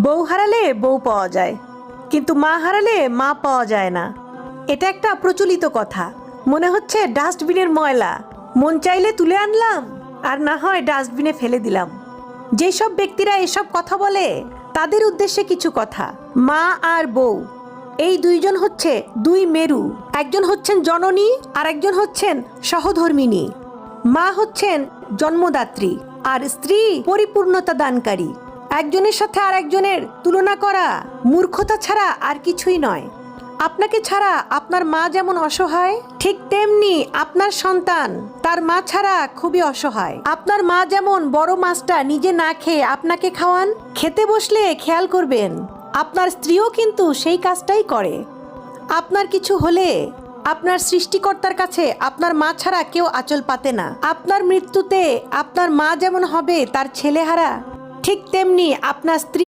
বউ হারালে বউ পাওয়া যায়, কিন্তু মা হারালে মা পাওয়া যায় না। এটা একটা প্রচলিত কথা। মনে হচ্ছে ডাস্টবিনের ময়লা, মন চাইলে তুলে আনলাম আর না হয় ডাস্টবিনে ফেলে দিলাম। যেসব ব্যক্তিরা এসব কথা বলে তাদের উদ্দেশ্যে কিছু কথা। মা আর বউ এই দুইজন হচ্ছে দুই মেরু। একজন হচ্ছেন জননী আর একজন হচ্ছেন সহধর্মিণী। মা হচ্ছেন জন্মদাত্রী আর স্ত্রী পরিপূর্ণতা দানকারী। একজনের সাথে আর একজনের তুলনা করা মূর্খতা ছাড়া আর কিছুই নয়। আপনাকে ছাড়া আপনার মা যেমন অসহায়, ঠিক তেমনি আপনার সন্তান তার মা ছাড়া খুবই অসহায়। আপনার মা যেমন বড় মাছটা নিজে না খেয়ে আপনাকে খাওয়ান, খেতে বসলে খেয়াল করবেন আপনার স্ত্রীও কিন্তু সেই কাজটাই করে। আপনার কিছু হলে আপনার সৃষ্টিকর্তার কাছে আপনার মা ছাড়া কেউ আঁচল পাতে না। আপনার মৃত্যুতে আপনার মা যেমন হবে তার ছেলেহারা, ঠিক তেমনি আপনার স্ত্রী